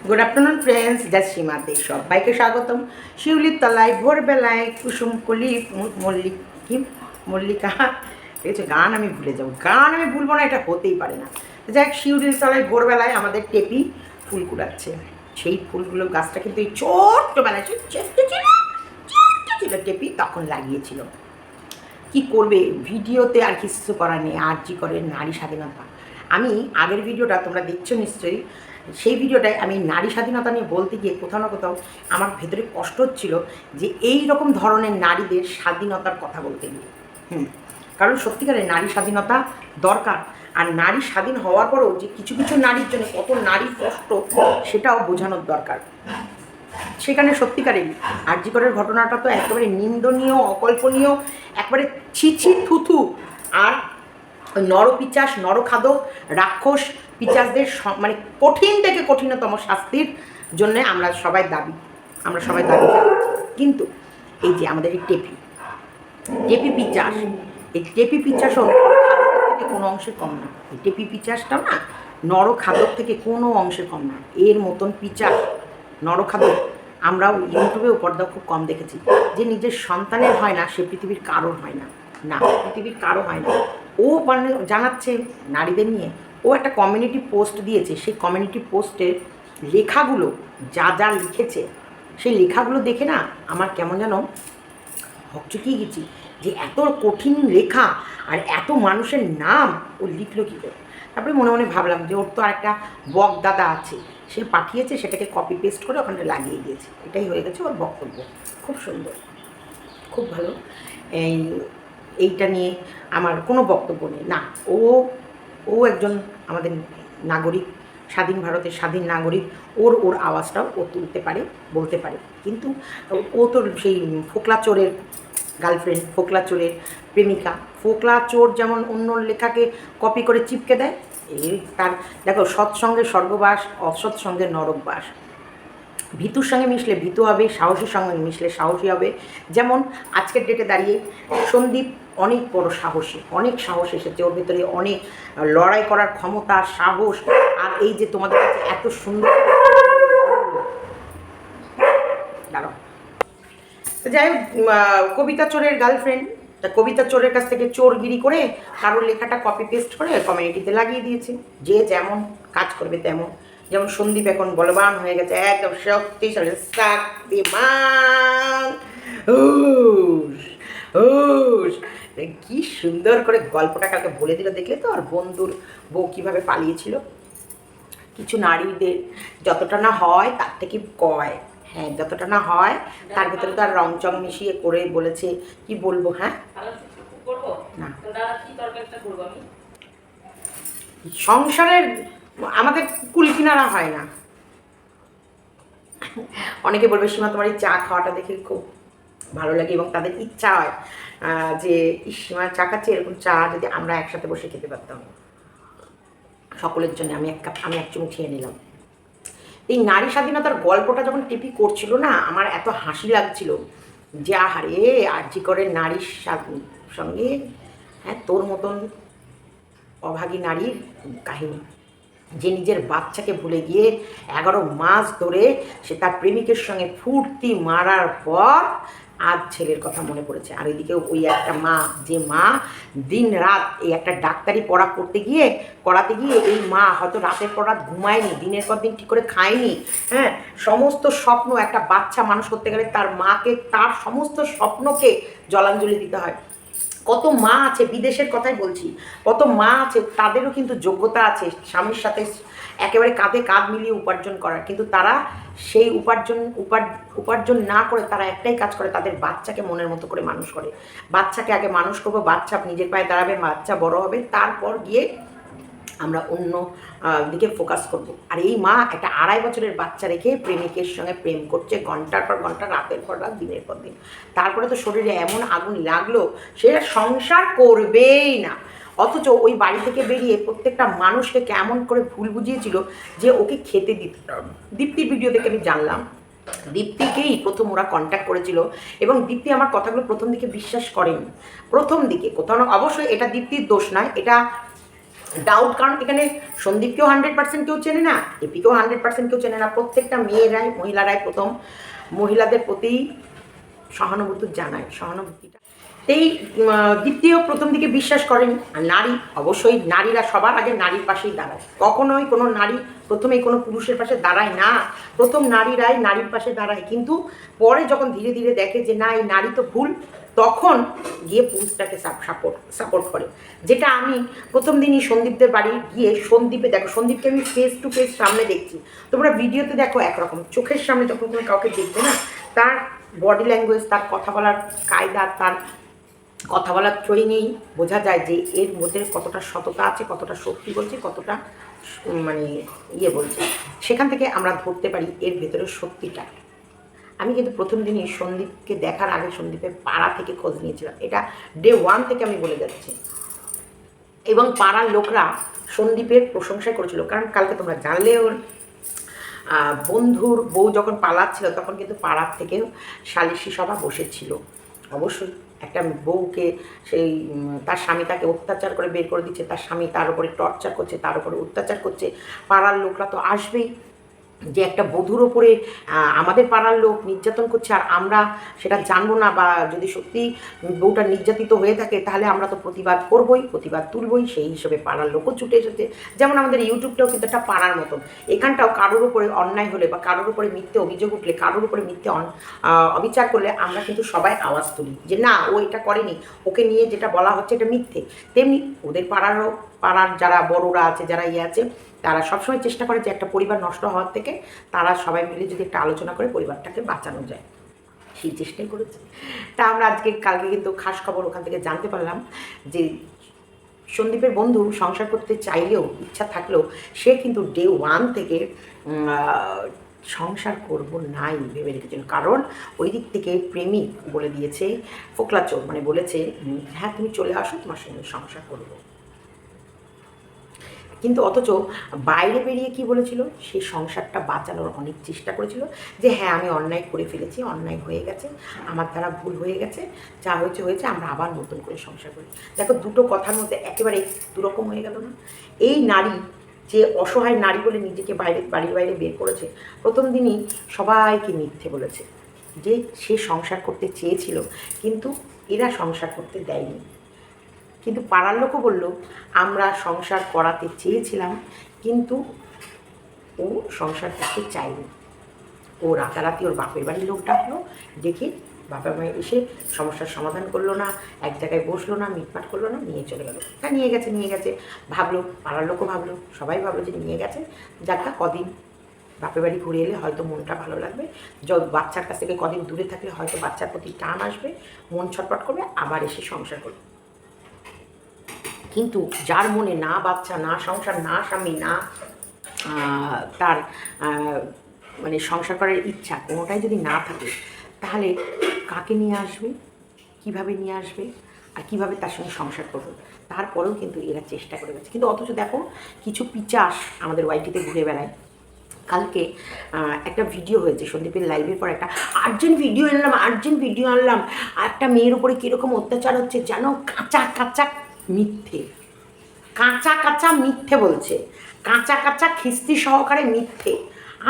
Good afternoon friends, just সীমাতে সবাইকে স্বাগতম। শিউলির তলায় ভোরবেলায় কুসুম কলি মল্লিকা, ঠিক আছে। গান আমি ভুলে যাবো, গান আমি ভুলবো না, এটা হতেই পারে না। যাক, শিউলির তলায় ভোরবেলায় আমাদের টেপি ফুল কুড়াচ্ছে। সেই ফুলগুলো গাছটা কিন্তু এই ছোট্টবেলায় ছোট্ট ছিল, টেপি তখন লাগিয়েছিল। কি করবে, ভিডিওতে আর কিছু করার নেই। আরজি করে নারী স্বাধীনতা, আমি আগের ভিডিওটা তোমরা দেখছো নিশ্চয়ই। সেই ভিডিওটায় আমি নারী স্বাধীনতা নিয়ে বলতে গিয়ে কোথাও না কোথাও আমার ভেতরে কষ্ট হচ্ছিল যে এই রকম ধরনের নারীদের স্বাধীনতার কথা বলতে গিয়ে। কারণ সত্যিকারের নারী স্বাধীনতা দরকার। আর নারী স্বাধীন হওয়ার পরেও যে কিছু কিছু নারীর জন্য কত নারী কষ্ট, সেটাও বোঝানোর দরকার। সেখানে সত্যিকারের আরজি করের ঘটনাটা তো একেবারে নিন্দনীয়, অকল্পনীয়, একবারে ছিছি থুথু। আর নরপিচাস, নরখাদক, রাক্ষস পিচাসদের মানে কঠিন থেকে কঠিনতম শাস্তির জন্যে আমরা সবাই দাবি কিন্তু এই যে আমাদের এই টেপি পিচাস, এই টেপি পিচাসও নরখাদক থেকে কোনো অংশে কম না। এই টেপি পিচাসটাও না নরখাদক থেকে কোনো অংশে কম না। এর মতন পিচাস, নরখাদক আমরাও ইউটিউবেও পর্দা খুব কম দেখেছি। যে নিজের সন্তানের হয় না, সে পৃথিবীর কারোর হয় না, পৃথিবীর কারো হয় না। ও মানে জানাচ্ছে নারীদের নিয়ে, ও একটা কমিউনিটি পোস্ট দিয়েছে। সেই কমিউনিটি পোস্টের লেখাগুলো যা যা লিখেছে, সেই লেখাগুলো দেখে না আমার কেমন যেন হকচকিয়ে গেছি যে এত কঠিন লেখা আর এত মানুষের নাম ও লিখলো কী করে। তারপরে মনে মনে ভাবলাম যে ওর তো আরেকটা বক দাদা আছে, সে পাঠিয়েছে, সেটাকে কপি পেস্ট করে ওখানে লাগিয়ে দিয়েছে। এটাই হয়ে গেছে ওর বক্তব্য। খুব সুন্দর, খুব ভালো। এইটা নিয়ে আমার কোনো বক্তব্য নেই। না, ও একজন আমাদের নাগরিক, স্বাধীন ভারতের স্বাধীন নাগরিক। ওর আওয়াজটাও ও তুলতে পারে, বলতে পারে। কিন্তু ও তো সেই ফোকলা চোরের গার্লফ্রেন্ড, ফোকলা চোরের প্রেমিকা। ফোকলা চোর যেমন অন্য লেখাকে কপি করে চিপকে দেয়, এই তার দেখো, সৎসঙ্গে স্বর্গবাস, অসৎসঙ্গে নরকবাস। ভীতুর সঙ্গে মিশলে ভীতু হবে, সাহসীর সঙ্গে মিশলে সাহসী হবে। যেমন আজকের ডেটে দাঁড়িয়ে সন্দীপ অনেক বড় সাহসী, অনেক সাহস এসেছে ওর ভেতরে, অনেক লড়াই করার ক্ষমতা, সাহস। আর এই যে তোমাদের কাছে এত সুন্দর, দাঁড়াও, যাই হোক, কবিতা চোরের গার্লফ্রেন্ড, তা কবিতা চোরের কাছ থেকে চোরগিরি করে কারোর লেখাটা কপি পেস্ট করে কমিউনিটিতে লাগিয়ে দিয়েছে। যে যেমন কাজ করবে তেমন। যেমন সন্দীপ এখন বলবান হয়ে গেছে, একদম শক্তিশালী, শক্তিমান। কি সুন্দর করে গল্পটা কালকে বলে দিল, দেখলে তো? আর বন্ধুর বউ কীভাবে পালিয়েছিল। কিছু নারীদের যতটা না হয় তার থেকে কয়, হ্যাঁ, যতটা না হয় তার ভেতরে তো আর রংচং মিশিয়ে করে বলেছে। কি বলবো, হ্যাঁ, না, সংসারের আমাদের কুল কিনারা হয় না। অনেকে বলবে, সীমা তোমার এই চা খাওয়াটা দেখে খুব ভালো লাগে, এবং তাদের ইচ্ছা হয় যে সীমা চা খাচ্ছে, এরকম চা যদি আমরা একসাথে বসে খেতে পারতাম সকলের জন্য। আমি এক চুমুক খেয়ে নিলাম। এই নারী স্বাধীনতার গল্পটা যখন টিপি করছিল না, আমার এত হাসি লাগছিল যে আহারে, আরজি করে নারীর সঙ্গে, হ্যাঁ, তোর মতন অভাগী নারীর কাহিনী। যে নিজের বাচ্চাকে ভুলে গিয়ে 11 মাস ধরে সে তার প্রেমিকের সঙ্গে ফুর্তি মারার পর আজ ছেলের কথা মনে পড়েছে। আর এদিকে ওই একটা মা, যে মা দিন রাত এই একটা ডাক্তারি পড়া করাতে গিয়ে এই মা হয়তো রাতের পর রাত ঘুমায়নি, দিনের পর দিন ঠিক করে খায়নি, হ্যাঁ, সমস্ত স্বপ্ন, একটা বাচ্চা মানুষ করতে গেলে তার মাকে, তার সমস্ত স্বপ্নকে জলাঞ্জলি দিতে হয়। কত মা আছে, বিদেশের কথাই বলছি, কত মা আছে, তাদেরও কিন্তু যোগ্যতা আছে স্বামীর সাথে একেবারে কাঁধে কাঁধ মিলিয়ে উপার্জন করার, কিন্তু তারা সেই উপার্জন না করে তারা একটাই কাজ করে, তাদের বাচ্চাকে মনের মতো করে মানুষ করে। বাচ্চাকে আগে মানুষ করবো, বাচ্চা নিজের পায়ে দাঁড়াবে, বাচ্চা বড় হবে, তারপর গিয়ে আমরা অন্য দিকে ফোকাস করব। আর এই মা একটা 2.5 বছরের বাচ্চা রেখে প্রেমিকের সঙ্গে প্রেম করছে ঘন্টার পর ঘন্টা, রাতের পর রাত, দিনের পর দিন। তারপরে তো শরীরে এমন আগুন লাগলো, সেটা সংসার করবেই না। অথচ ওই বাড়ি থেকে বেরিয়ে প্রত্যেকটা মানুষকে কেমন করে ভুল বুঝিয়েছিল যে ওকে খেতে দিতে। দীপ্তির ভিডিও দেখে আমি জানলাম, দীপ্তিকেই প্রথম ওরা কন্ট্যাক্ট করেছিল, এবং দীপ্তি আমার কথাগুলো প্রথম দিকে বিশ্বাস করেনি। প্রথম দিকে কোথাও না, অবশ্যই এটা দীপ্তির দোষ নয়, এটা ডাউট, কারণ এখানে সন্দীপকেও 100% কেউ চেনে না, এপিকেও 100% কেউ চেনে না। প্রত্যেকটা মেয়েরাই, মহিলারাই প্রথম মহিলাদের প্রতি সহানুভূতি জানায়, সহানুভূতিটা এই দ্বিতীয় প্রথম দিকে বিশ্বাস করেন। আর নারী, অবশ্যই নারীরা সবার আগে নারীর পাশেই দাঁড়ায়, কখনোই কোনো নারী প্রথমেই কোনো পুরুষের পাশে দাঁড়ায় না, প্রথম নারীরাই নারীর পাশে দাঁড়ায়। কিন্তু পরে যখন ধীরে ধীরে দেখে যে না, এই নারী তো ভুল, তখন গিয়ে পুরুষটাকে সাপোর্ট করে। যেটা আমি প্রথম দিনই সন্দীপদের বাড়ি গিয়ে, সন্দীপে দেখো, সন্দীপকে আমি ফেস টু ফেস সামনে দেখছি, তোমরা ভিডিওতে দেখো একরকম, চোখের সামনে যখন তুমি কাউকে দেখবে না, তার বডি ল্যাঙ্গুয়েজ, তার কথা বলার কায়দা, তার কথা বলার ট্রেনিং বোঝা যায় যে এর মধ্যে কতটা সততা আছে, কতটা সত্যি বলছে, কতটা মানে বলছে। সেখান থেকে আমরা ধরতে পারি এর ভেতরে সত্যিটা। আমি কিন্তু প্রথম দিনই সন্দীপকে দেখার আগে সন্দীপের পাড়া থেকে খোঁজ নিয়েছিলাম, এটা ডে 1 থেকে আমি বলে যাচ্ছি। এবং পাড়ার লোকরা সন্দীপের প্রশংসা করেছিল, কারণ কালকে তোমরা জানলেও বন্ধুর বউ যখন পালাচ্ছিল তখন কিন্তু পাড়ার থেকেও সালিশি সভা বসেছিল। অবশ্যই একটা বউকে সেই তার স্বামী তাকে অত্যাচার করে বের করে দিচ্ছে, তার স্বামী তার উপরে টর্চার করছে, তার উপরে অত্যাচার করছে, পাড়ার লোকরা তো আসবেই যে একটা বধূর ওপরে আমাদের পাড়ার লোক নির্যাতন করছে আর আমরা সেটা জানবো না, বা যদি সত্যি বউটা নির্যাতিত হয়ে থাকে তাহলে আমরা তো প্রতিবাদ করবই, প্রতিবাদ তুলবই। সেই হিসেবে পাড়ার লোকও ছুটে এসেছে। যেমন আমাদের ইউটিউবটাও কিন্তু একটা পাড়ার মতন, এখানটাও কারোর উপরে অন্যায় হলে বা কারোর উপরে মিথ্যে অভিযোগ উঠলে, কারোর উপরে মিথ্যে অবিচার করলে আমরা কিন্তু সবাই আওয়াজ তুলি যে না, ও এটা করেনি, ওকে নিয়ে যেটা বলা হচ্ছে এটা মিথ্যে। তেমনি ওদের পাড়ার যারা বড়রা আছে, যারা আছে, তারা সবসময় চেষ্টা করে যে একটা পরিবার নষ্ট হওয়ার থেকে তারা সবাই মিলে যদি একটা আলোচনা করে পরিবারটাকে বাঁচানো যায়, সেই চেষ্টাই করেছে। তা আমরা কালকে কিন্তু খাস খবর ওখান থেকে জানতে পারলাম যে সন্দীপের বন্ধু সংসার করতে চাইলেও, ইচ্ছা থাকলেও, সে কিন্তু ডে 1 থেকে সংসার করব নাই ভেবে রেখেছেন। কারণ ওই দিক থেকে প্রেমিক বলে দিয়েছে, ফোকলাচোর মানে বলেছে, হ্যাঁ তুমি চলে আসো, তোমার সঙ্গে সংসার করবো। কিন্তু অথচ বাইরে বেরিয়ে কি বলেছিল, সে সংসারটা বাঁচানোর অনেক চেষ্টা করেছিল যে হ্যাঁ আমি অন্যায় করে ফেলেছি, অন্যায় হয়ে গেছে, আমার দ্বারা ভুল হয়ে গেছে, যা হয়েছে হয়েছে, আমরা আবার নতুন করে সংসার করি। দেখো, দুটো কথার মধ্যে একেবারে দুরকম হয়ে গেল না? এই নারী যে অসহায় নারী বলে নিজেকে বাড়ির বাইরে বের করেছে, প্রথম দিনই সবাইকে মিথ্যে বলেছে যে সে সংসার করতে চেয়েছিল, কিন্তু এরা সংসার করতে দেয়নি। কিন্তু পাড়ার লোকও বললো আমরা সংসার করাতে চেয়েছিলাম, কিন্তু ও সংসার করতে চায়নি। ও রাতারাতি ওর বাপের বাড়ির লোক ডাকলো, ডেকে বাপের মায়ের এসে সমস্যার সমাধান করলো না, এক জায়গায় বসলো না, মিটমাট করলো না, নিয়ে চলে গেলো। হ্যাঁ নিয়ে গেছে ভাবলো, পাড়ার লোকও ভাবলো, সবাই ভাবলো যে নিয়ে গেছে, যাকে কদিন বাপের বাড়ি ঘুরে এলে হয়তো মনটা ভালো লাগবে, বাচ্চার কাছ থেকে কদিন দূরে থাকলে হয়তো বাচ্চার প্রতি টান আসবে, মন ছটপট করবে, আবার এসে সংসার করবে। কিন্তু যার মনে না বাচ্চা, না সংসার, না স্বামী, না তার মানে সংসার করার ইচ্ছা, কোনোটাই যদি না থাকে, তাহলে কাকে নিয়ে আসবে, কিভাবে নিয়ে আসবে, আর কিভাবে তার সঙ্গে সংসার করবে? তারপরেও কিন্তু এরা চেষ্টা করে গেছে। কিন্তু অথচ দেখো, কিছু পিচাস আমাদের ওয়াইটিতে ঘুরে বেড়ায়। কালকে একটা ভিডিও হয়েছে সন্দীপের লাইভের পর, একটা আর্জেন্ট ভিডিও আনলাম, একটা মেয়ের উপরে কীরকম অত্যাচার হচ্ছে যেন, কাঁচা মিথ্যে, কাঁচা মিথ্যে বলছে, কাঁচা খিস্তি সহকারে মিথ্যে।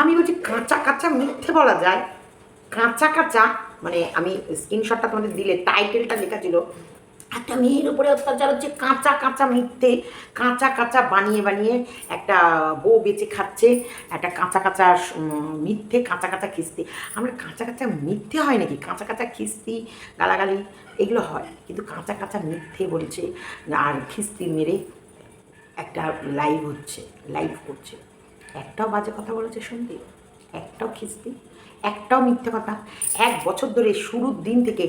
আমি বলছি কাঁচা মিথ্যে বলা যায়? কাঁচা মানে আমি স্ক্রিনশটটা তোমাদের দিলে টাইটেলটা লেখা ছিল, একটা মেয়ের উপরে অত্যাচার হচ্ছে, কাঁচা মিথ্যে, কাঁচা বানিয়ে একটা বউ বেঁচে খাচ্ছে, একটা কাঁচা মিথ্যে, কাঁচা খিস্তি। আমরা কাঁচা মিথ্যে হয় নাকি? কাঁচা খিস্তি, গালাগালি এগুলো হয়, কিন্তু কাঁচা মিথ্যে বলছে আর খিস্তি মেরে একটা লাইভ করছে। একটাও বাজে কথা বলেছে সন্দীপ? একটাও খিস্তি, একটাও মিথ্যে কথা? 1 বছর ধরে শুরুর দিন থেকে,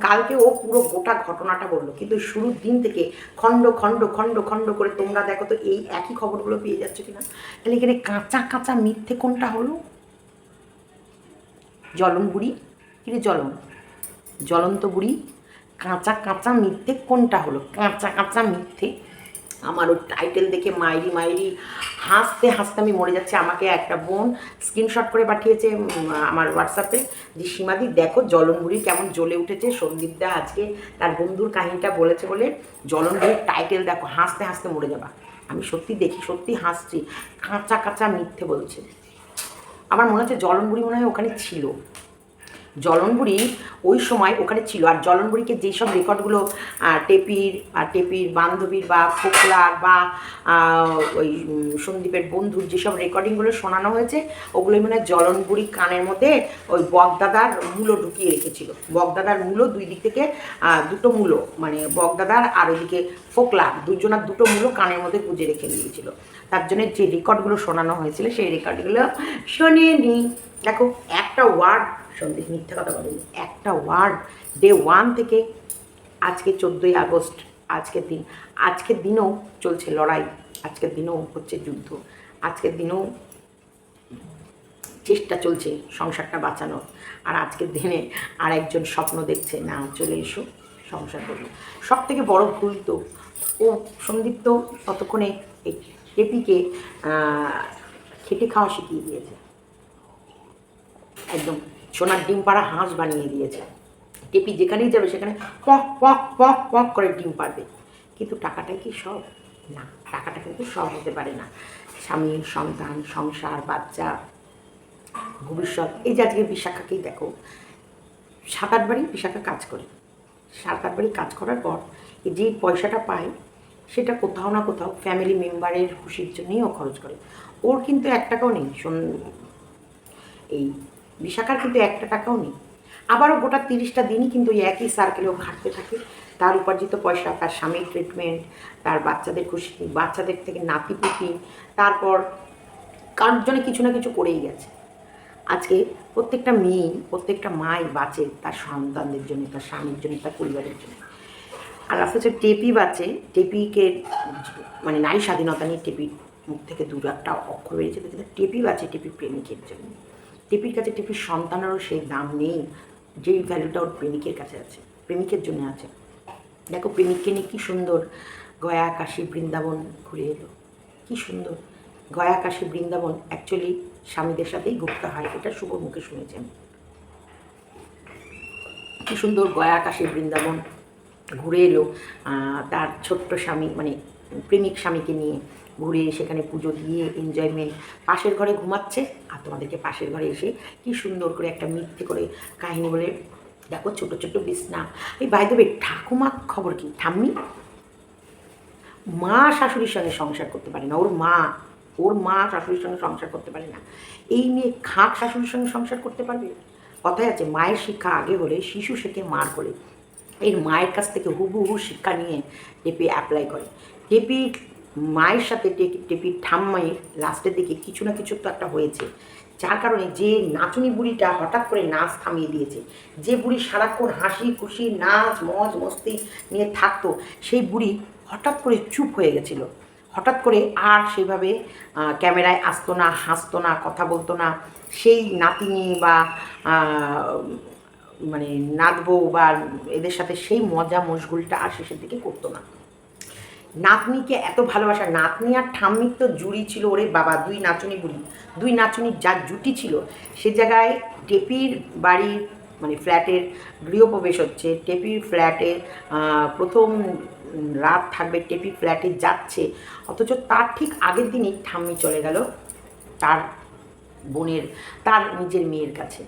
কালকে ও পুরো গোটা ঘটনাটা বললো, কিন্তু শুরুর দিন থেকে খণ্ড করে তোমরা দেখো তো এই একই খবরগুলো পেয়ে যাচ্ছ কিনা। তাহলে এখানে কাঁচা মিথ্যে কোনটা হলো? জ্বলন বুড়ি, কিরে জ্বলন্ত বুড়ি, কাঁচা মিথ্যে কোনটা হলো? কাঁচা মিথ্যে। আমার ওই টাইটেল দেখে মাইরি হাসতে আমি মরে যাচ্ছে। আমাকে একটা বোন স্ক্রিনশট করে পাঠিয়েছে আমার হোয়াটসঅ্যাপে যে সীমাদি দেখো জলনবুড়ি কেমন জ্বলে উঠেছে, সন্দীপদা আজকে তার বন্ধুর কাহিনীটা বলেছে বলে জলনবুড়ির টাইটেল দেখো, হাসতে মরে যাবা। আমি সত্যি দেখি, সত্যি হাসছি, কাঁচা কাঁচা মিথ্যে বলছে। আমার মনে হচ্ছে জলনবুড়ি মনে হয় ওখানে ছিল, জলনবুড়ি ওই সময় ওখানে ছিল। আর জলনবুড়িকে যেসব রেকর্ডগুলো টেপির বান্ধবীর বা ফোকলার বা ওই সন্দীপের বন্ধুর যেসব রেকর্ডিংগুলো শোনানো হয়েছে, ওগুলোই মনে হয় জলনবুড়ি কানের মধ্যে ওই বগদাদার মূলো ঢুকিয়ে রেখেছিল। বগদাদার মূলো দুই দিক থেকে দুটো মূলো, মানে বগদাদার আর ওইদিকে ফোকলার দুজনার দুটো মূলো কানের মধ্যে গুঁজে রেখে দিয়েছিল। তার জন্য যে রেকর্ডগুলো শোনানো হয়েছিল সেই রেকর্ডগুলো শোনেনি। দেখো একটা ওয়ার্ড সন্দীপ মিথ্যা কথা বলেনি, একটা ওয়ার্ড। ডে 1 থেকে আজকে 14ই আগস্ট, আজকের দিনেও চলছে লড়াই, আজকের দিনেও হচ্ছে যুদ্ধ, আজকের দিনেও চেষ্টা চলছে সংসারটা বাঁচানোর। আর আজকের দিনে আর একজন স্বপ্ন দেখছে, না চলে এসো সংসার করবে। সব থেকে বড় ভুল তো ও সন্দীপ তো ততক্ষণে এই টেপিকে খেটে খাওয়া শিখিয়ে দিয়েছে, একদম সোনার ডিম পাড়া হাঁস বানিয়ে দিয়েছে। টেপি যেখানেই যাবে সেখানে পক পক পক পক করে ডিম পারবে। কিন্তু টাকাটাই কি সব? না, টাকাটা কিন্তু সব হতে পারে না। স্বামী, সন্তান, সংসার, বাচ্চা, ভবিষ্যৎ। এই যে আজকে বিশাখাকেই দেখো, 7-8 বারই বিশাখা কাজ করে, 7-8 বারই কাজ করার পর যে পয়সাটা পায় সেটা কোথাও না কোথাও ফ্যামিলি মেম্বারের খুশির জন্যই ও খরচ করে। ওর কিন্তু 1 টাকাও নেই, এই বিশাখার কিন্তু 1 টাকাও নেই। আবারও গোটা 30টা দিনই কিন্তু একই সার্কেলেও খাটতে থাকে। তার উপার্জিত পয়সা, তার স্বামীর ট্রিটমেন্ট, তার বাচ্চাদের খুশি, বাচ্চাদের থেকে নাতিপুতি, তারপর কারোর জন্য কিছু না কিছু করেই গেছে। আজকে প্রত্যেকটা মেয়ে, প্রত্যেকটা মাই বাঁচে তার সন্তানদের জন্য, তার স্বামীর জন্য, তার পরিবারের জন্য। আর আস্তে আস্তে টেপি বাঁচে, টেপিকে মানে নারী স্বাধীনতা নিয়ে টেপির মুখ থেকে 2-1টা অক্ষর বেরিয়েছে, কিন্তু টেপি বাঁচে টেপি প্রেমিকের জন্য। টেপির কাছে টেপির সন্তানেরও সেই দাম নেই যেই ভ্যালুটা ওর প্রেমিকের কাছে আছে, প্রেমিকের জন্য আছে। দেখো প্রেমিককে নিয়ে কী সুন্দর গয়া কাশী বৃন্দাবন ঘুরে এলো, কী সুন্দর। গয়া কাশী বৃন্দাবন অ্যাকচুয়ালি স্বামীদের সাথেই ঘুরতে হয়, এটা শুভ মুখে শুনেছেন। কী সুন্দর গয়া কাশী বৃন্দাবন ঘুরে এলো তার ছোট্ট স্বামী, মানে প্রেমিক স্বামীকে নিয়ে ঘুরে সেখানে পুজো দিয়ে এনজয়মেন্ট। পাশের ঘরে ঘুমাচ্ছে আর তোমাদেরকে পাশের ঘরে এসে কি সুন্দর করে একটা মিথ্যে করে কাহিনী বলে, দেখো ছোট ছোট বিছনা। এই বাই দেবে ঠাকুমা খবর কি, ঠাম্মি মা শাশুড়ির সঙ্গে সংসার করতে পারে না, ওর মা শাশুড়ির সঙ্গে সংসার করতে পারে না। এই মেয়ে খাক শাশুড়ির সঙ্গে সংসার করতে পারবে? কথায় আছে মায়ের শিক্ষা আগে হলে শিশু শেখে মার করে। এর মায়ের কাছ থেকে হুবহু শিক্ষা নিয়ে টেপি অ্যাপ্লাই করে। টেপি মায়ের সাথে টেপির ঠাম্মাইয়ের লাস্টের দিকে কিছু না কিছু তো একটা হয়েছে, যার কারণে যে নাচুনি বুড়িটা হঠাৎ করে নাচ থামিয়ে দিয়েছে, যে বুড়ি সারাক্ষণ হাসি খুশি নাচ মজ মস্তি নিয়ে থাকতো, সেই বুড়ি হঠাৎ করে চুপ হয়ে গেছিলো। হঠাৎ করে আর সেইভাবে ক্যামেরায় আসতো না, হাসতো না, কথা বলতো না। সেই নাতিনি বা মানে নাচবো বা এদের সাথে সেই মজা মশগুলটা আর শেষের দিকে করতো না। নাতনিকে এত ভালোবাসা, নাতনি আর ঠাম্মির তো জুড়ি ছিল, ওরে বাবা, 2 নাচুনি বুড়ি, 2 নাচুনির যার জুটি ছিল। সে জায়গায় টেপির বাড়ির মানে ফ্ল্যাটের গৃহপ্রবেশ হচ্ছে, টেপির ফ্ল্যাটে প্রথম রাত থাকবে, টেপি ফ্ল্যাটে যাচ্ছে, অথচ তার ঠিক আগের দিনই ঠাম্মি চলে গেল তার বোনের, তার নিজের মেয়ের কাছে।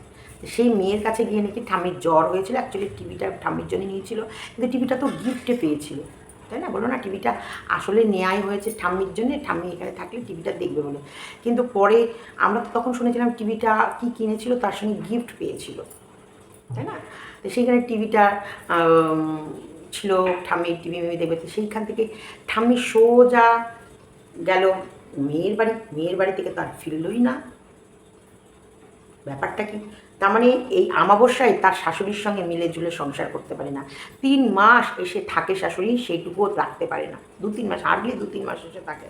সেই মেয়ের কাছে গিয়ে নাকি ঠাম্মির জ্বর হয়েছিল, অ্যাকচুয়ালি টিভিটা ঠাম্মির জন্য নিয়েছিল, কিন্তু টিভিটা তো গিফটে পেয়েছিল, তাই না? বলো না, টিভিটা আসলে নেওয়াই হয়েছে ঠাম্মির জন্যে, ঠাম্মি এখানে থাকলে টিভিটা দেখবে বলে। কিন্তু পরে আমরা তো তখন শুনেছিলাম টিভিটা কি কিনেছিল, তার সঙ্গে গিফট পেয়েছিল, তাই না? তো সেইখানে টিভিটা ছিল, ঠাম্মির টিভি মেয়ে দেখবে। তো সেইখান থেকে ঠাম্মি সোজা গেল মেয়ের বাড়ি থেকে তার ফিরলই না। ব্যাপারটা কি? তার মানে এই আমাবস্যায় তার শাশুড়ির সঙ্গে মিলে ঝুলে সংসার করতে পারে না। 3 মাস এসে থাকে শাশুড়ি, সেইটুকুও রাখতে পারে না। 2-3 মাস, হার্ডলি 2-3 মাস এসে থাকে,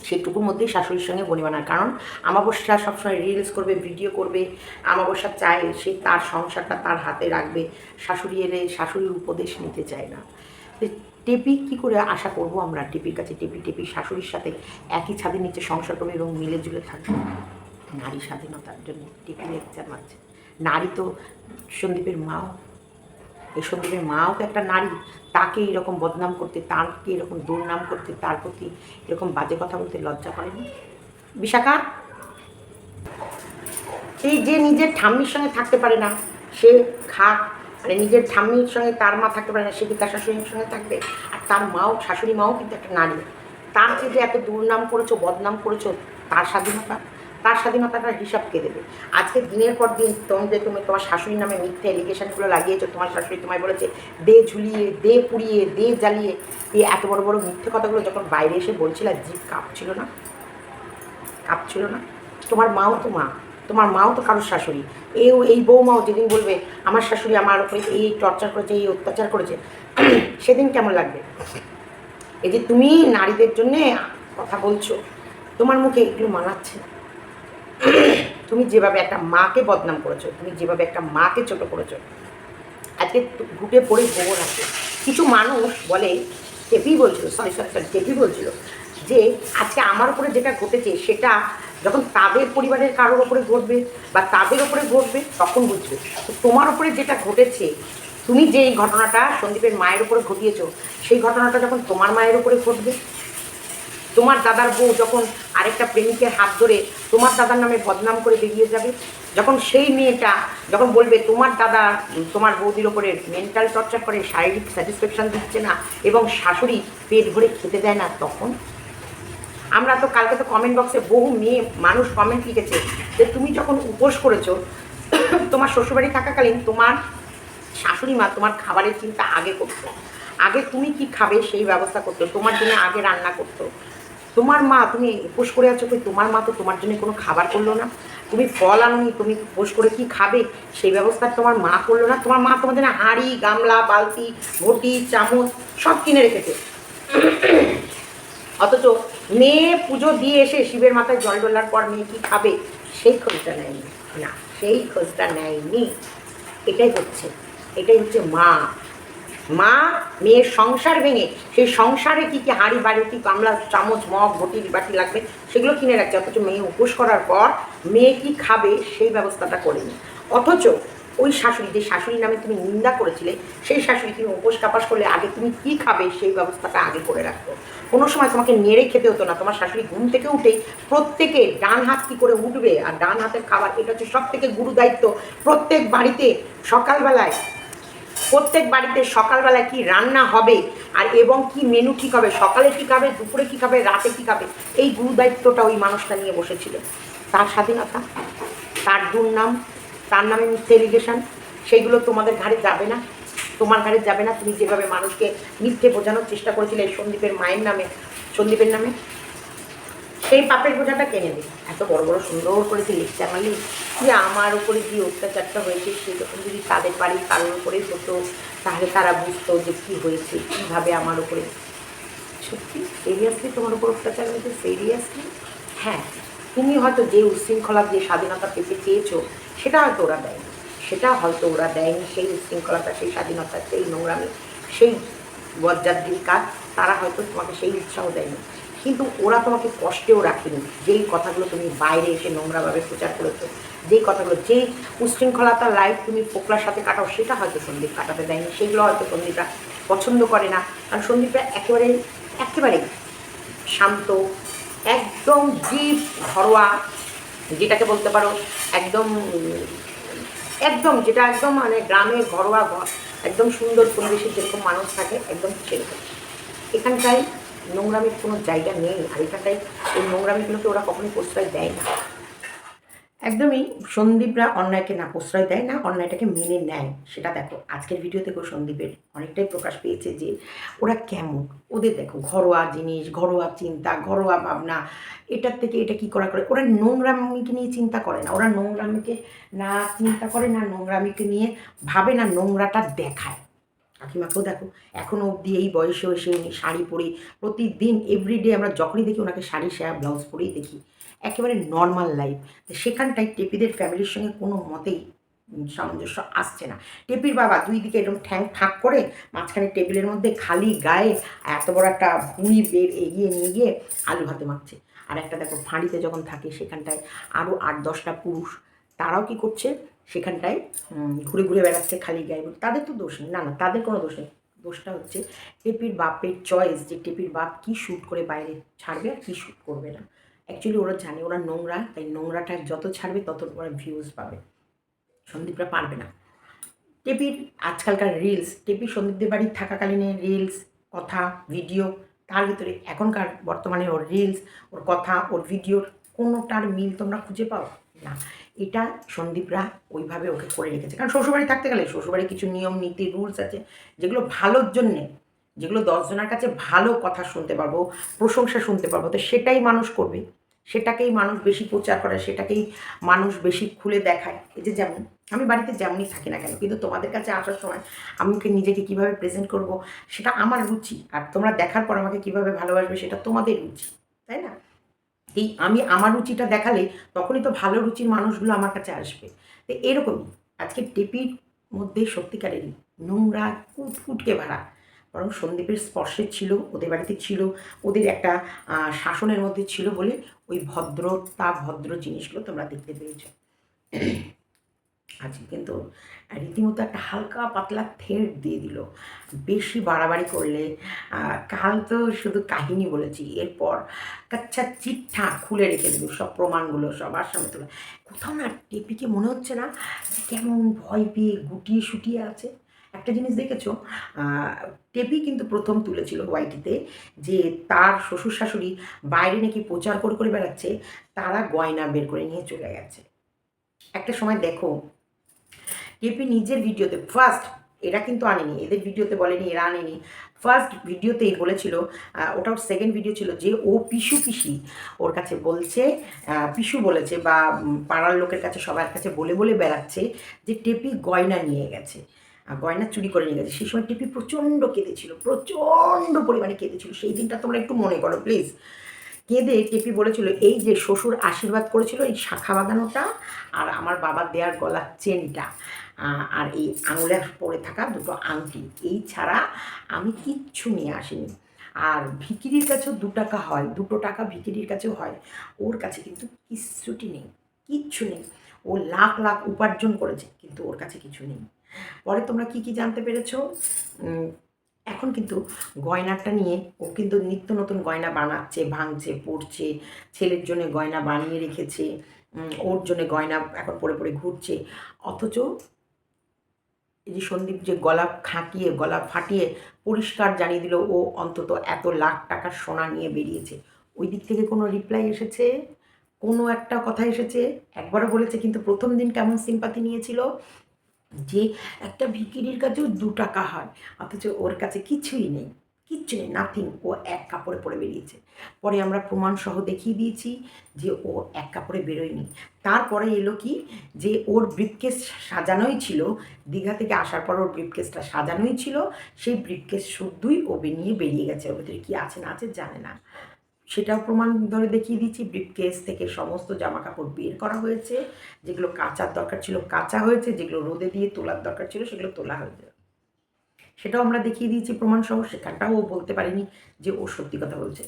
সেইটুকুর মধ্যেই শাশুড়ির সঙ্গে বনিবানার। কারণ আমাবস্যা সবসময় রিলস করবে, ভিডিও করবে, আমাবস্যা চায় সে তার সংসারটা তার হাতে রাখবে, শাশুড়ি এলে শাশুড়ির উপদেশ নিতে চায় না। টেপি কী করে আশা করবো আমরা টেপির কাছে, টেপি শাশুড়ির সাথে একই ছাদের নিচে সংসার করবে এবং মিলে জুলে থাকবে? নারী স্বাধীনতার জন্য টেপি লেকচার মারছে। নারী তো সন্দীপের মাও, এই সন্দীপের মাও তো একটা নারী, তাকে এরকম বদনাম করতে, তাকে এরকম দুর্নাম করতে, তার প্রতি এরকম বাজে কথা বলতে লজ্জা করেনি? বিশাখা, এই যে নিজের ঠাম্মির সঙ্গে থাকতে পারে না সে খাক, মানে নিজের ঠাম্মির সঙ্গে তার মা থাকতে পারে না, সে কি তার শাশুড়ির সঙ্গে থাকবে? আর তার মাও, শাশুড়ি মাও কিন্তু একটা নারী, তার যে এত দুর্নাম করেছো, বদনাম করেছো, তার স্বাধীনতা, তার স্বাধীনতাটার হিসাব কে দেবে? আজকে দিনের পর দিন তুমি তোমার শাশুড়ির নামে মিথ্যে এলিগেশনগুলো লাগিয়েছো, তোমার শাশুড়ি তোমায় বলেছে দে ঝুলিয়ে, দে পুড়িয়ে, দে জ্বালিয়ে, এই এত বড় বড় মিথ্যে কথাগুলো যখন বাইরে এসে বলছিল, জিভ কাঁপছিল না? কাঁপছিল না? তোমার মাও তো মা, তোমার মাও তো কারোর শাশুড়ি। এই বৌমাও যেদিন বলবে আমার শাশুড়ি আমার উপরে এই টর্চার করেছে, এই অত্যাচার করেছে, সেদিন কেমন লাগবে? এই যে তুমি নারীদের জন্যে কথা বলছো, তোমার মুখে এগুলো মানাচ্ছে না। তুমি যেভাবে একটা মাকে বদনাম করেছো, তুমি যেভাবে একটা মাকে ছোট করেছো, আজকে ঘুটে পড়ে গোবর আছে। কিছু মানুষ বলে, টেপি বলছিল, টেপি বলছিল যে আজকে আমার উপরে যেটা ঘটেছে সেটা যখন তাদের পরিবারের কারোর ওপরে ঘটবে বা তাদের ওপরে ঘটবে তখন বুঝবে। তো তোমার ওপরে যেটা ঘটেছে, তুমি যে এই ঘটনাটা সন্দীপের মায়ের উপরে ঘটিয়েছো, সেই ঘটনাটা যখন তোমার মায়ের উপরে ঘটবে, তোমার দাদার বউ যখন আরেকটা প্রেমিকের হাত ধরে তোমার দাদার নামে বদনাম করে বেরিয়ে যাবে, যখন সেই মেয়েটা যখন বলবে তোমার দাদা তোমার বৌদির ওপরে মেন্টাল টর্চার করে, শারীরিক স্যাটিসফ্যাকশান দিচ্ছে না এবং শাশুড়ি পেট ভরে খেতে দেয় না, তখন আমরা তো কালকে তো কমেন্ট বক্সে বহু মেয়ে মানুষ কমেন্ট লিখেছে যে তুমি যখন উপোস করেছো, তোমার শ্বশুরবাড়ি থাকাকালীন তোমার শাশুড়ি মা তোমার খাবারের চিন্তা আগে করতো, আগে তুমি কি খাবে সেই ব্যবস্থা করতো, তোমার জন্য আগে রান্না করতো। তোমার মা, তুমি উপোস করে আছো, তোমার মা তো তোমার জন্য কোনো খাবার করলো না, তুমি ফল আনোনি, তুমি উপোস করে কি খাবে সেই ব্যবস্থা তোমার মা করলো না। তোমার মা তোমার জন্য হাঁড়ি, গামলা, বালতি, ঘটি, চামচ সব কিনে রেখেছে, অথচ মেয়ে পুজো দিয়ে এসে শিবের মাথায় জল ঢোলার পর মেয়ে কী খাবে সেই খোঁজটা নেয়নি, না সেই খোঁজটা নেয়নি। এটাই হচ্ছে, এটাই হচ্ছে মা। মা মেয়ের সংসার ভেঙে সেই সংসারে কী কী হাঁড়ি বাড়ি, গামলা, চামচ, মগ, ঘটি, বাটি লাগবে সেগুলো কিনে রাখছে, অথচ মেয়ে উপোস করার পর মেয়ে কী খাবে সেই ব্যবস্থাটা করেনি। অথচ ওই শাশুড়ি, যে শাশুড়ির নামে তুমি নিন্দা করেছিলে, সেই শাশুড়ি তুমি উপোস কাপাস করলে আগে তুমি কী খাবে সেই ব্যবস্থাটা আগে করে রাখতো। কোনো সময় তোমাকে নেড়ে খেতে হতো না। তোমার শাশুড়ি ঘুম থেকে উঠেই প্রত্যেকে ডান হাত কী করে উঠবে আর ডান হাতের খাবার, এটা হচ্ছে সব থেকে গুরু দায়িত্ব। প্রত্যেক বাড়িতে সকালবেলায়, প্রত্যেক বাড়িতে সকালবেলায় কি রান্না হবে আর এবং কি মেনু ঠিক হবে, সকালে কী খাবে, দুপুরে কী খাবে, রাতে কী খাবে, এই গুরু দায়িত্বটা ওই মানুষটা নিয়ে বসেছিল। তার স্বাধীনতা, তার দুর্নাম, তার নামে মিথ্যে এলিগেশন, সেইগুলো তোমাদের ঘাড়ে যাবে না, তোমার ঘাড়ে যাবে না। তুমি যেভাবে মানুষকে মিথ্যে বোঝানোর চেষ্টা করেছিলে সন্দীপের মায়ের নামে, সন্দীপের নামে, সেই পাপের বোঝাটা টেনে দিই। এত বড় বড় সুন্দর করেছে লিখতে মারলি যে আমার উপরে যে অত্যাচারটা হয়েছে সেরকম যদি তাদের বাড়ির কারোর উপরেই হতো তাহলে তারা বুঝতো যে কী হয়েছে, কীভাবে আমার উপরে। সত্যি সিরিয়াসলি তোমার উপর অত্যাচার হয়েছে, সিরিয়াসলি। হ্যাঁ, তুমি হয়তো যে উচ্ছৃঙ্খলা, যে স্বাধীনতা পেতে চেয়েছো সেটা হয়তো ওরা দেয়নি, সেটা হয়তো ওরা দেয়নি, সেই উচ্ছৃঙ্খলতা, সেই স্বাধীনতা, সেই নোংরামি, সেই বজ্জাতগিরি কাজ তারা হয়তো তোমাকে সেই উৎসাহ দেয়নি, কিন্তু ওরা তোমাকে কষ্টেও রাখেনি। যেই কথাগুলো তুমি বাইরে এসে নোংরাভাবে প্রচার করেছো, যেই কথাগুলো, যেই উচ্ছৃঙ্খলতার লাইফ তুমি পোকলার সাথে কাটাও, সেটা হয়তো সন্দীপ কাটাতে দেয়নি, সেগুলো হয়তো সন্দীপরা পছন্দ করে না। কারণ সন্দীপরা একেবারেই একেবারেই শান্ত, একদম জীব ঘরোয়া, যেটাকে বলতে পারো একদম একদম যেটা একদম মানে গ্রামের ঘরোয়া ঘর, একদম সুন্দর পরিবেশের যেরকম মানুষ থাকে একদম সেরকম। এখানটায় নোংরামির কোনো জায়গা নেই, আর এখানটায় এই নোংরামিগুলোকে ওরা কখনোই প্রশ্রয় দেয় না। একদমই সন্দীপরা অন্যায়কে না প্রশ্রয় দেয় না, অন্যায়টাকে মেনে নেয়। সেটা দেখো আজকের ভিডিও থেকেও সন্দীপের অনেকটাই প্রকাশ পেয়েছে যে ওরা কেমন, ওদের দেখো ঘরোয়া জিনিস, ঘরোয়া চিন্তা, ঘরোয়া ভাবনা, এটার থেকে এটা কী করা করে, ওরা নোংরামিকে নিয়ে চিন্তা করে না, ওরা নোংরামিকে না চিন্তা করে না, নোংরামিকে নিয়ে ভাবে না, নোংরাটা দেখায়। কাকিমাকেও দেখো এখনও অবধি এই বয়সেও এসে উনি শাড়ি পরে প্রতিদিন এভরিডে, আমরা যখনই দেখি ওনাকে শাড়ি সায়া ব্লাউজ পরেই দেখি, একেবারে নর্মাল লাইফ। সেখানটায় টেপিদের ফ্যামিলির সঙ্গে কোনো মতেই সামঞ্জস্য আসছে না। টেপির বাবা দুই দিকে এরকম ঠ্যাং ফাঁক করে মাঝখানে টেবিলের মধ্যে খালি গায়ে এত বড় একটা ভুঁড়ি বের এগিয়ে নিয়ে গিয়ে আলু ভাতে মাখছে, আর একটা দেখো ফাঁড়িতে যখন থাকে সেখানটায় আরও 8-10টা পুরুষ তারাও কি করছে সেখানটায় ঘুরে ঘুরে বেড়াচ্ছে খালি গায়ে। তাদের তো দোষ নেই, না না, তাদের কোনো দোষ নেই। দোষটা হচ্ছে টেপির বাপের চয়েস, যে টেপির বাপ কী শ্যুট করে বাইরে ছাড়বে আর কী শ্যুট করবে না। অ্যাকচুয়ালি ওরা জানে ওরা নোংরা, তাই নোংরাটা যত ছাড়বে তত ওরা ভিউজ পাবে। সন্দীপরা পারবে না। টেপির আজকালকার রিলস, টেপি সন্দীপদের বাড়ি থাকাকালীন রিলস, কথা, ভিডিও, তার ভিতরে এখনকার বর্তমানে ওর রিলস, ওর কথা, ওর ভিডিওর কোনোটার মিল তোমরা খুঁজে পাও না। এটা সন্দীপরা ওইভাবে ওকে করে রেখেছে, কারণ শ্বশুরবাড়ি থাকতে গেলে শ্বশুরবাড়ি কিছু নিয়ম নীতি রুলস আছে যেগুলো ভালোর জন্যে, যেগুলো 10 জনের কাছে ভালো কথা শুনতে পারবো, প্রশংসা শুনতে পারবো, তো সেটাই মানুষ করবে, সেটাকেই মানুষ বেশি প্রচার করে, সেটাকেই মানুষ বেশি খুলে দেখায়। এই যে যেমন আমি বাড়িতে যেমনই থাকি না কেন, কিন্তু তোমাদের কাছে আসার সময় আমাকে নিজেকে কীভাবে প্রেজেন্ট করব সেটা আমার রুচি, আর তোমরা দেখার পর আমাকে কীভাবে ভালোবাসবে সেটা তোমাদের রুচি, তাই না? এই আমি আমার রুচিটা দেখালে তখনই তো ভালো রুচির মানুষগুলো আমার কাছে আসবে। তো এরকমই আজকে টেপির মধ্যে সত্যিকারেরই নোংরা কুটকুটকে ভরা, বরং সন্দীপের স্পর্শে ছিল, ওদের বাড়িতে ছিল, ওদের একটা শাসনের মধ্যে ছিল বলে ওই ভদ্রতা ভদ্র জিনিসগুলো তোমরা দেখতে পেয়েছ। আজকে কিন্তু রীতিমতো একটা হালকা পাতলা থেট দিয়ে দিল। বেশি বাড়াবাড়ি করলে কাল তো শুধু কাহিনী বলেছি, এরপর কাচ্চা চিঠা খুলে রেখে দেবো, সব প্রমাণগুলো সবার সামনে তোলা। কোথাও না টেপিকে মনে হচ্ছে না কেমন ভয় পেয়ে গুটিয়ে শুটিয়ে আছে। একটা জিনিস দেখেছো, টেপি কিন্তু প্রথম তুলেছিল ওয়াইটিতে যে তার শ্বশুর শাশুড়ি বাইরে নাকি প্রচার করে করে বেড়াচ্ছে, তারা গয়না বের করে নিয়ে চলে গেছে। একটা সময় দেখো টেপি নিজের ভিডিওতে ফার্স্ট, এরা কিন্তু আনেনি, এদের ভিডিওতে বলেনি, এরা আনেনি, ফার্স্ট ভিডিওতেই বলেছিল, ওটা ওর সেকেন্ড ভিডিও ছিল, যে ও পিসি ওর কাছে বলছে, পিসু বলেছে বা পাড়ার লোকের কাছে সবার কাছে বলে বলে বেড়াচ্ছে যে টেপি গয়না নিয়ে গেছে, গয়না চুরি করে নিয়ে গেছে। সেই সময় টেপি প্রচণ্ড কেঁদেছিল, প্রচণ্ড পরিমাণে কেঁদেছিল। সেই দিনটা তোমরা একটু মনে করো প্লিজ। কেঁদে টেপি বলেছিল এই যে শ্বশুর আশীর্বাদ করেছিল, এই শাখা বাঁধানোটা আর আমার বাবার দেওয়ার গলার চেনটা আর এই আঙুলে পরে থাকা দুটো আংটি, এই ছাড়া আমি কিচ্ছু নিয়ে আসিনি। আর ভিকিরির কাছেও 2 টাকা হয়, 2 টাকা ভিকিরির কাছেও হয়, ওর কাছে কিন্তু কিচ্ছুটি নেই, কিচ্ছু নেই। ও লাখ লাখ উপার্জন করেছে কিন্তু ওর কাছে কিছু নেই। পরে তোমরা কি কি জানতে পেরেছো? এখন কিন্তু গয়নাটা নিয়ে ও কিন্তু নিত্য নতুন গয়না বানাচ্ছে, ভাঙছে, পড়ছে, ছেলের জন্য গয়না বানিয়ে রেখেছে, ওর জন্য গয়না এখন পরে পরে ঘুরছে। অথচ এই যে সন্দীপ যে গলা খাঁকিয়ে গলা ফাটিয়ে পরিষ্কার জানিয়ে দিল ও অন্তত এত লাখ টাকার সোনা নিয়ে বেরিয়েছে, ওই দিক থেকে কোনো রিপ্লাই এসেছে? কোনো একটা কথা এসেছে? একবারও বলেছে কিন্তু প্রথম দিন কেমন সিম্পাথি নিয়েছিল যে একটা ভিখিরির কাছেও 2 টাকা হয়, অথচ ওর কাছে কিছুই নেই, কিচ্ছু নেই, নাথিং। ও এক কাপড়ে পরে বেরিয়েছে। পরে আমরা প্রমাণসহ দেখিয়ে দিয়েছি যে ও এক কাপড়ে বেরোয়নি। তারপরে এলো কি, যে ওর ব্রিফকেস সাজানোই ছিল, দীঘা থেকে আসার পর ওর ব্রিফকেসটা সাজানোই ছিল, সেই ব্রিফকেস শুদ্ধই ও নিয়ে বেরিয়ে গেছে, ওর ভিতরে কী আছে না আছে জানে না। সেটাও প্রমাণ ধরে দেখিয়ে দিচ্ছি, ব্রিফকেস থেকে সমস্ত জামা কাপড় বের করা হয়েছে, যেগুলো কাচার দরকার ছিল কাচা হয়েছে, যেগুলো রোদে দিয়ে তোলার দরকার ছিল সেগুলো তোলা হয়েছে। সেটাও আমরা দেখিয়ে দিয়েছি প্রমাণসহ, সেখানটাও ও বলতে পারেনি যে ও সত্যি কথা বলছে।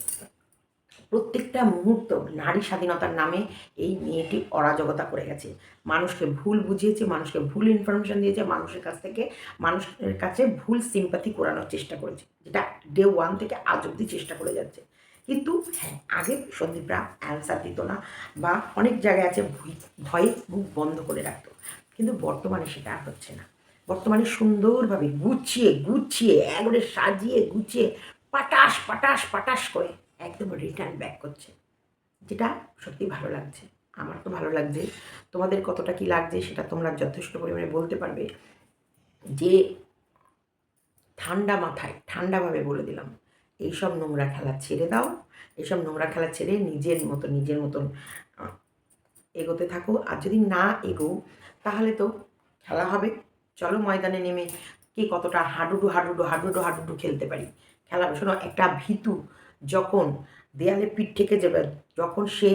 প্রত্যেকটা মুহূর্ত নারী স্বাধীনতার নামে এই মেয়েটি অরাজকতা করে গেছে, মানুষকে ভুল বুঝিয়েছে, মানুষকে ভুল ইনফরমেশান দিয়েছে, মানুষের কাছে ভুল সিম্পাথি করানোর চেষ্টা করেছে, যেটা ডে 1 থেকে আজ অব্দি চেষ্টা করে যাচ্ছে। কিন্তু হ্যাঁ, আগে সন্দীপরা অ্যান্সার দিত না বা অনেক জায়গায় আছে ভয়ে মুখ বন্ধ করে রাখতো, কিন্তু বর্তমানে সেটা আর হচ্ছে না। বর্তমানে সুন্দরভাবে গুছিয়ে গুছিয়ে একবারে সাজিয়ে গুছিয়ে পাটাস পাটাস পাটাস করে একদম রিটার্ন ব্যাক করছে, যেটা সত্যি ভালো লাগছে। আমার তো ভালো লাগছে, তোমাদের কতটা কি লাগছে সেটা তোমরা যথেষ্ট পরিমাণে বলতে পারবে। যে ঠান্ডা মাথায় ঠান্ডাভাবে বলে দিলাম, এইসব নোংরা খেলা ছেড়ে দাও, এইসব নোংরা খেলা ছেড়ে নিজের মতন এগোতে থাকো। আর যদি না এগো তাহলে তো খেলা হবে, চলো ময়দানে নেমে কে কতটা হাডুডু হাডুডু হাডুডু হাডুডু খেলতে পারি, খেলা হবে। শোনো, একটা ভীতু যখন দেয়ালে পিঠ ঠেকে যাবে, যখন সে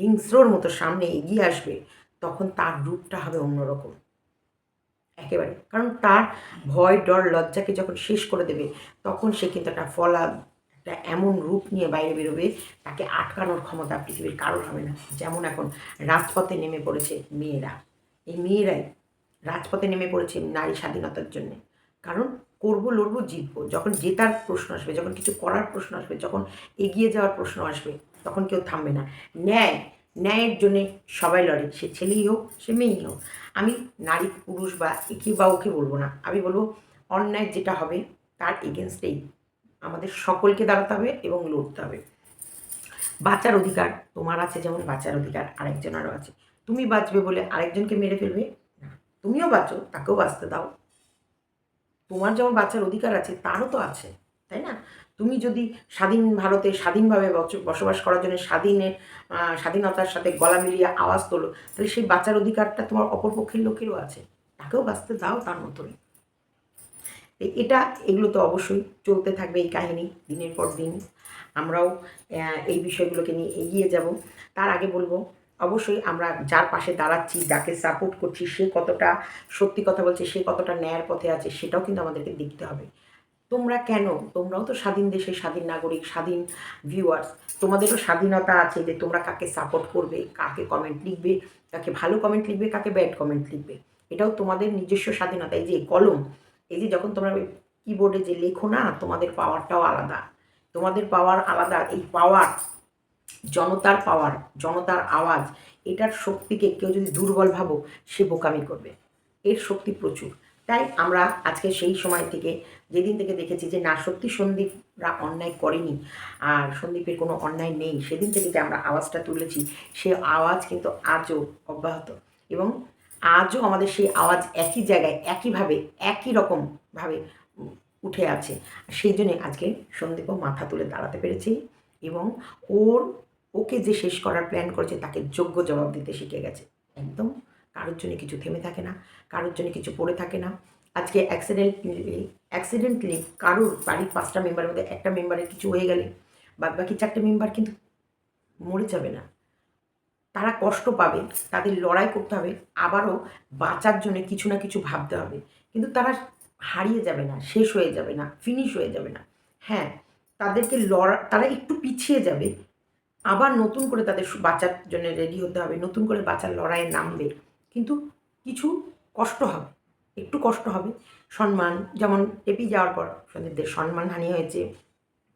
হিংস্রর মতো সামনে এগিয়ে আসবে, তখন তার রূপটা হবে অন্যরকম একেবারে। কারণ তার ভয় ডর লজ্জাকে যখন শেষ করে দেবে, তখন সে কিন্তু একটা ফলাদ, একটা এমন রূপ নিয়ে বাইরে বেরোবে, তাকে আটকানোর ক্ষমতা পৃথিবীর কারোর হবে না। যেমন এখন রাজপথে নেমে পড়েছে মেয়েরা, এই মেয়েরাই রাজপথে নেমে পড়েছে নারী স্বাধীনতার জন্যে। কারণ করবো, লড়বো, জিতবো। যখন জেতার প্রশ্ন আসবে, যখন কিছু করার প্রশ্ন আসবে, যখন এগিয়ে যাওয়ার প্রশ্ন আসবে, তখন কেউ থামবে না। ন্যায়ের জন্যে সবাই লড়ে, সে ছেলেই হোক, সে মেয়েই হোক। আমি নারী পুরুষ বা একে বা ওকে বলবো না, আমি বলবো অন্যায় যেটা হবে তার এগেনস্টেই আমাদের সকলকে দাঁড়াতে হবে এবং লড়তে হবে। বাঁচার অধিকার তোমার আছে, যেমন বাঁচার অধিকার আরেকজনেরও আছে। তুমি বাঁচবে বলে আরেকজনকে মেরে ফেলবে না, তুমিও বাঁচো, তাকেও বাঁচতে দাও। তোমার যেমন বাঁচার অধিকার আছে তারও তো আছে, তাই না? তুমি যদি স্বাধীন ভারতে স্বাধীনভাবে বসবাস করার জন্য স্বাধীনতার সাথে গলা মিলিয়ে আওয়াজ তোলো, তাহলে সেই বাঁচার অধিকারটা তোমার অপরপক্ষের লোকেরও আছে, তাকেও বাঁচতে দাও তার মতোই। এগুলো তো অবশ্যই চলতে থাকবে, এই কাহিনী দিনের পর দিন। আমরাও এই বিষয়গুলোকে নিয়ে এগিয়ে যাব। তার আগে বলবো, অবশ্যই আমরা যার পাশে দাঁড়াচ্ছি, যাকে সাপোর্ট করছি, সে কতটা সত্যি কথা বলছে, সে কতটা ন্যায়ের পথে আছে, সেটাও কিন্তু আমাদেরকে দেখতে হবে। তোমরাও তো স্বাধীন দেশের স্বাধীন নাগরিক, স্বাধীন ভিউয়ার্স। তোমাদেরও স্বাধীনতা আছে যে তোমরা কাকে সাপোর্ট করবে, কাকে কমেন্ট লিখবে, কাকে ভালো কমেন্ট লিখবে, কাকে ব্যাড কমেন্ট লিখবে। এটাও তোমাদের নিজস্ব স্বাধীনতা। এই যে কলম, এই যে যখন তোমরা কিবোর্ডে যে লেখো না, তোমাদের পাওয়ারটাও আলাদা, তোমাদের পাওয়ার আলাদা। এই পাওয়ার, জনতার পাওয়ার, জনতার আওয়াজ, এটার শক্তিকে কেউ যদি দুর্বল ভাবো, সে বোকামি করবে। এর শক্তি প্রচুর। তাই আমরা আজকে সেই সময় থেকে, যেদিন থেকে দেখেছি যে না, সত্যি সন্দীপরা অন্যায় করেনি আর সন্দীপের কোনো অন্যায় নেই, সেদিন থেকে যে আমরা আওয়াজটা তুলেছি, সে আওয়াজ কিন্তু আজও অব্যাহত এবং আজও আমাদের সেই আওয়াজ একই জায়গায়, একইভাবে, একই রকমভাবে উঠে আছে। সেই জন্যে আজকে সন্দীপও মাথা তুলে দাঁড়াতে পেরেছি এবং ওকে যে শেষ করার প্ল্যান করেছে তাকে যোগ্য জবাব দিতে শিখে গেছে। একদম কারোর জন্য কিছু থেমে থাকে না, কারোর জন্য কিছু পড়ে থাকে না। আজকে অ্যাক্সিডেন্টলি কারোর বাড়ির 5টা মেম্বারের মধ্যে একটা মেম্বারের কিছু হয়ে গেলে বাকি 4টে মেম্বার কিন্তু মরে যাবে না, তারা কষ্ট পাবে, তাদের লড়াই করতে হবে, আবারও বাঁচার জন্য কিছু না কিছু ভাবতে হবে। কিন্তু তারা হারিয়ে যাবে না, শেষ হয়ে যাবে না, ফিনিশ হয়ে যাবে না। হ্যাঁ, তাদেরকে তারা একটু পিছিয়ে যাবে, আবার নতুন করে তাদের বাঁচার জন্য রেডি হতে হবে, নতুন করে বাঁচার লড়াইয়ে নামবে। কিন্তু কিছু কষ্ট হবে, একটু কষ্ট হবে। সম্মান, যেমন টেপি যাওয়ার পর সন্দীপদের সম্মানহানি হয়েছে,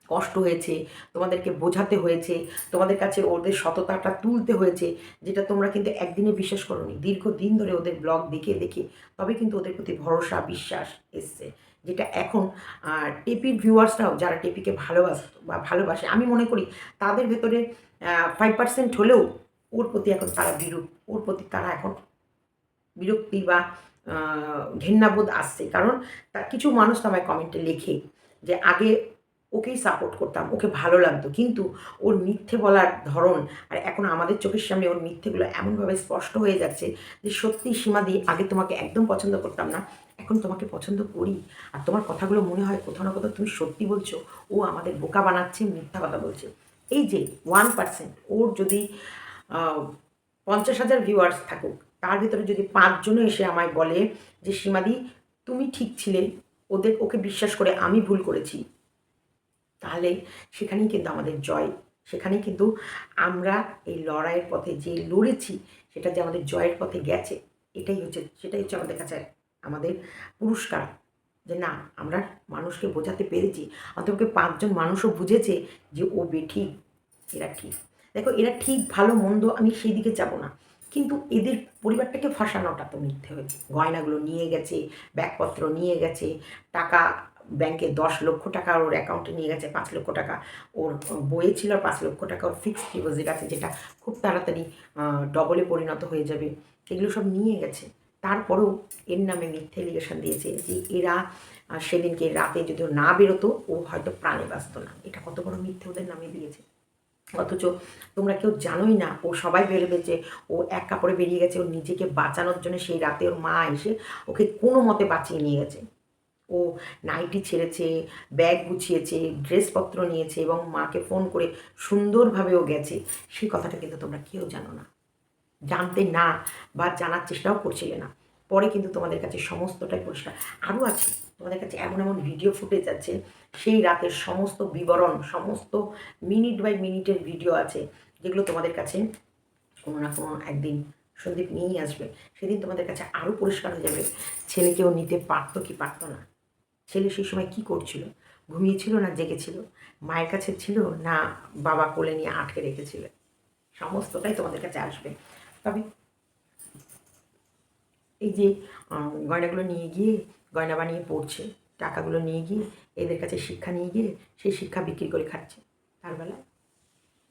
কষ্ট হয়েছে, তোমাদেরকে বোঝাতে হয়েছে, তোমাদের কাছে ওদের সততাটা তুলতে হয়েছে, যেটা তোমরা কিন্তু একদিনে বিশ্বাস করোনি। দীর্ঘদিন ধরে ওদের ব্লগ দেখে দেখে তবে কিন্তু ওদের প্রতি ভরসা, বিশ্বাস এসছে, যেটা এখন টেপির ভিউয়ার্সরাও যারা টেপিকে ভালোবাসে, আমি মনে করি তাদের ভেতরে 5% হলেও ওর প্রতি এখন তারা ওর প্রতি তারা এখন বিরক্তি বা ঘেন্নাবোধ আসছে। কারণ কিছু মানুষ তো আমায় কমেন্টে লেখে যে আগে ওকেই সাপোর্ট করতাম, ওকে ভালো লাগতো, কিন্তু ওর মিথ্যে বলার ধরন আর এখন আমাদের চোখের সামনে ওর মিথ্যেগুলো এমনভাবে স্পষ্ট হয়ে যাচ্ছে যে সত্যি সীমাদি, আগে তোমাকে একদম পছন্দ করতাম না, এখন তোমাকে পছন্দ করি। আর তোমার কথাগুলো মনে হয় কোথাও না কোথাও তুমি সত্যি বলছো, ও আমাদের বোকা বানাচ্ছে, মিথ্যা কথা বলছে। এই যে 1%, ওর যদি 50,000 ভিউয়ার্স থাকুক, তার ভিতরে যদি 5 জনও এসে আমায় বলে যে সীমাদি তুমি ঠিক ছিলে, ওকে বিশ্বাস করে আমি ভুল করেছি, তাহলে সেখানেই কিন্তু আমাদের জয়, সেখানেই কিন্তু আমরা এই লড়াইয়ের পথে যে লড়েছি সেটা যে আমাদের জয়ের পথে গেছে, সেটাই হচ্ছে আমাদের কাছে আমাদের পুরস্কার। যে না, আমরা মানুষকে বোঝাতে পেরেছি, অন্তত 5 জন মানুষও বুঝেছে যে ও বেঠিক, এরা ঠিক। দেখো, এরা ঠিক ভালো মন্দ আমি সেই দিকে যাব না, কিন্তু এদের পরিবারটাকে ফাঁসানোটা তো মিথ্যে হয়েছে। গয়নাগুলো নিয়ে গেছে, ব্যাগপত্র নিয়ে গেছে, টাকা ব্যাংকে 10 লক্ষ টাকা ওর অ্যাকাউন্টে নিয়ে গেছে, 5 লক্ষ টাকা ওর বইয়ে ছিল, 5 লক্ষ টাকা ওর ফিক্সড ডিপোজিট আছে, যেটা খুব তাড়াতাড়ি ডবলে পরিণত হয়ে যাবে। এগুলো সব নিয়ে গেছে। তারপরেও এর নামে মিথ্যে এলিগেশন দিয়েছে যে এরা সেদিনকে রাতে যদি না বেরোতো ও হয়তো প্রাণে বাঁচত না। এটা কত বড় মিথ্যে ওদের নামে দিয়েছে। অথচ তোমরা কেউ জানোই না, ও সবাই ভেবে যে ও এক কাপড়ে বেরিয়ে গেছে ওর নিজেকে বাঁচানোর জন্য। সেই রাতে ওর মা এসে ওকে কোনো মতে বাঁচিয়ে নিয়ে গেছে। ও নাইটি ছেড়েছে, ব্যাগ গুছিয়েছে, ড্রেসপত্র নিয়েছে এবং মাকে ফোন করে সুন্দরভাবে ও গেছে। সেই কথাটা কিন্তু তোমরা কেউ জানো না, জানতে না বা জানার চেষ্টাও করছিলে না। পরে কিন্তু তোমাদের কাছে সমস্তটাই পরিষ্কার। আরও আছে তোমাদের কাছে এমন এমন ভিডিও ফুটেজ আছে, সেই রাতের সমস্ত বিবরণ, সমস্ত মিনিট বাই মিনিটের ভিডিও আছে, যেগুলো তোমাদের কাছে কোনো না কোনো একদিন সন্দীপ নিয়েই আসবে। সেদিন তোমাদের কাছে আরও পরিষ্কার হয়ে যাবে ছেলেকেও নিতে পারতো কি পারতো না। ছেলে সেই সময় কী করছিল, ঘুমিয়েছিল না জেগেছিল, মায়ের কাছে ছিল না বাবা কোলে নিয়ে আটকে রেখেছিল, সমস্তটাই তোমাদের কাছে আসবে। তবে এই যে গয়নাগুলো নিয়ে গিয়ে গয়না বানিয়ে পড়ছে, টাকাগুলো নিয়ে গিয়ে এদের কাছে শিক্ষা নিয়ে গিয়ে সেই শিক্ষা বিক্রি করে খাচ্ছে, তার বেলায়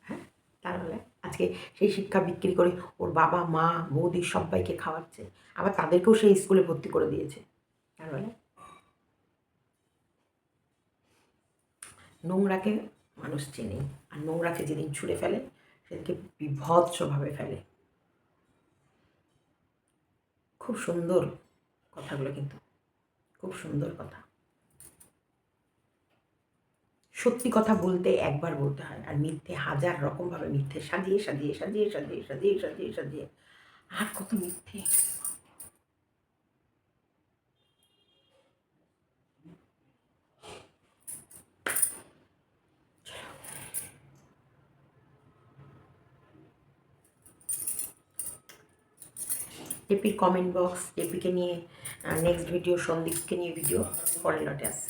হ্যাঁ, তার বেলায় আজকে সেই শিক্ষা বিক্রি করে ওর বাবা মা বৌদি সবাইকে খাওয়াচ্ছে, আবার তাদেরকেও সেই স্কুলে ভর্তি করে দিয়েছে। তার বেলায় নোংরাকে মানুষ চেনে, আর নোংরাকে যেদিন ছুঁড়ে ফেলে সেদিনকে বিভৎসভাবে ফেলে। খুব সুন্দর কথাগুলো, কিন্তু খুব সুন্দর কথা। সত্যি কথা বলতে একবার বলতে হয়, আর মিথ্যে হাজার রকমভাবে মিথ্যে সাজিয়ে সাজিয়ে সাজিয়ে সাজিয়ে সাজিয়ে সাজিয়ে সাজিয়ে আর কত মিথ্যে। টেপির কমেন্ট বক্স, টেপিকে নিয়ে নেক্সট ভিডিও, সন্দীপকে নিয়ে ভিডিও পরের লটে আসছে।